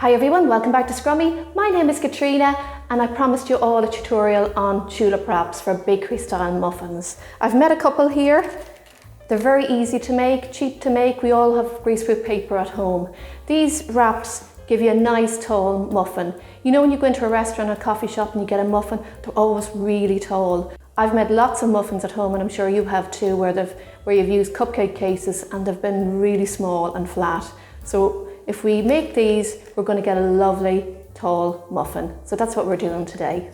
Hi everyone, welcome back to Scrummy. My name is Katrina and I promised you all a tutorial on tulip wraps for bakery style muffins. I've made a couple here. They're very easy to make, cheap to make. We all have greaseproof paper at home. These wraps give you a nice tall muffin. You know when you go into a restaurant or a coffee shop and you get a muffin, they're always really tall. I've made lots of muffins at home and I'm sure you have too, where you've used cupcake cases and they've been really small and flat. So if we make these, we're going to get a lovely tall muffin. So that's what we're doing today.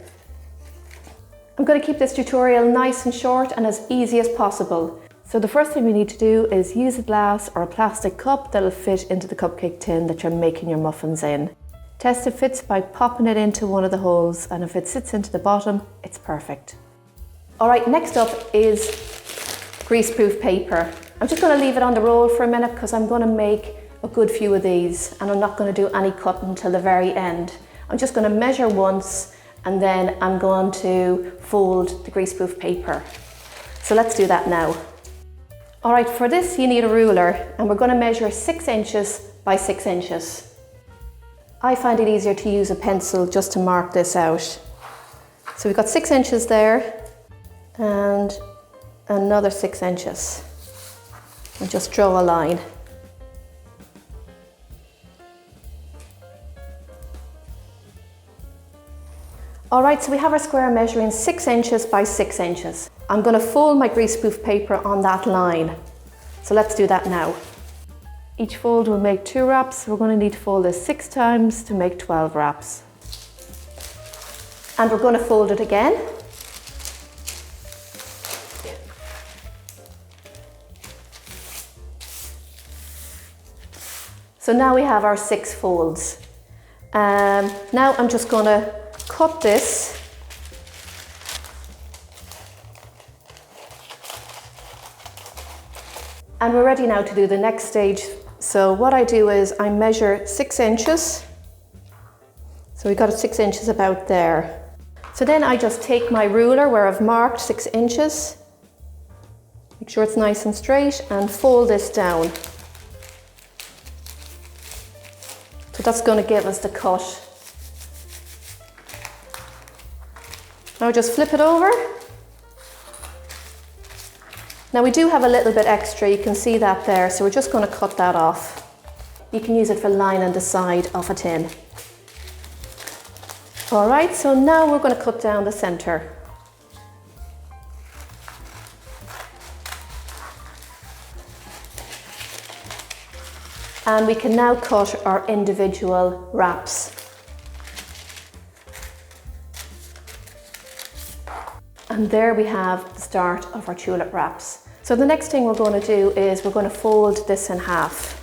I'm going to keep this tutorial nice and short and as easy as possible. So the first thing we need to do is use a glass or a plastic cup that'll fit into the cupcake tin that you're making your muffins in. Test if it fits by popping it into one of the holes, and if it sits into the bottom, it's perfect. All right, next up is greaseproof paper. I'm just going to leave it on the roll for a minute because I'm going to make a good few of these and I'm not going to do any cutting until the very end. I'm just going to measure once and then I'm going to fold the greaseproof paper. So let's do that now. All right, for this you need a ruler and we're going to measure 6 inches by 6 inches. I find it easier to use a pencil just to mark this out. So we've got 6 inches there and another 6 inches. And just draw a line. All right, so we have our square measuring 6 inches by 6 inches. I'm going to fold my greaseproof paper on that line. So let's do that now. Each fold will make 2 wraps. We're going to need to fold this 6 times to make 12 wraps. And we're going to fold it again. So now we have our 6 folds. Now I'm just going to cut this and we're ready now to do the next stage. So what I do is I measure 6 inches. So we got 6 inches about there. So then I just take my ruler where I've marked 6 inches, make sure it's nice and straight, and fold this down. So that's going to give us the cut. Now just flip it over. Now we do have a little bit extra, you can see that there, so we're just going to cut that off. You can use it for lining the side of a tin. All right, so now we're going to cut down the center. And we can now cut our individual wraps. And there we have the start of our tulip wraps. So the next thing we're going to do is we're going to fold this in half.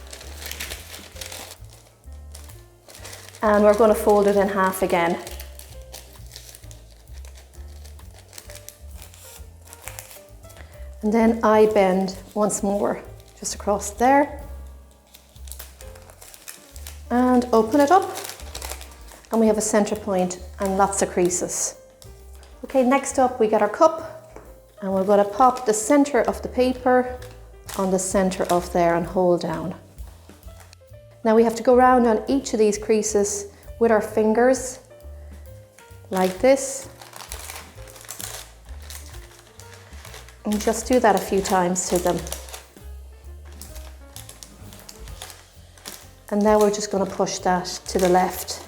And we're going to fold it in half again. And then I bend once more, just across there. And open it up. And we have a center point and lots of creases. Okay, next up we get our cup and we're going to pop the center of the paper on the center of there and hold down. Now we have to go around on each of these creases with our fingers like this. And just do that a few times to them. And now we're just going to push that to the left.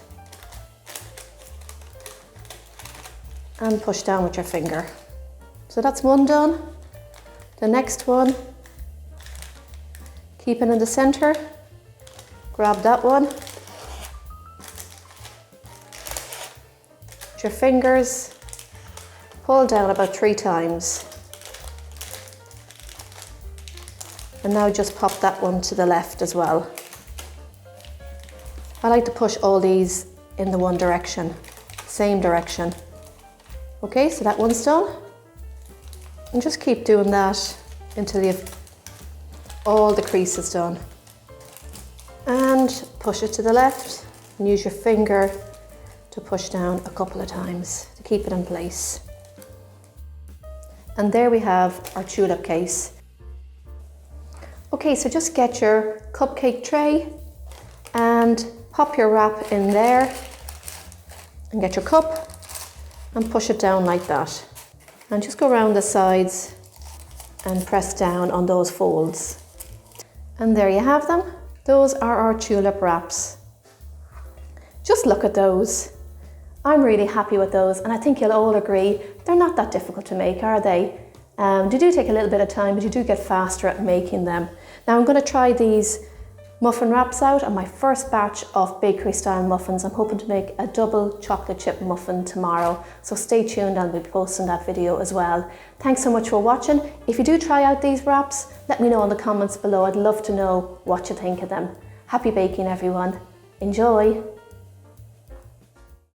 And push down with your finger. So that's one done. The next one, keep it in the center, grab that one. With your fingers, pull down about 3 times. And now just pop that one to the left as well. I like to push all these in the one direction, same direction. Okay, so that one's done. And just keep doing that until you've all the creases done. And push it to the left and use your finger to push down a couple of times to keep it in place. And there we have our tulip case. Okay, so just get your cupcake tray and Pop your wrap in there and get your cup and push it down like that. And just go around the sides and press down on those folds. And there you have them. Those are our tulip wraps. Just look at those. I'm really happy with those, and I think you'll all agree they're not that difficult to make, are they? They do take a little bit of time, but you do get faster at making them. Now I'm going to try these muffin wraps out on my first batch of bakery style muffins. I'm hoping to make a double chocolate chip muffin tomorrow, so stay tuned, I'll be posting that video as well. Thanks so much for watching. If you do try out these wraps, let me know in the comments below. I'd love to know what you think of them. Happy baking everyone. Enjoy!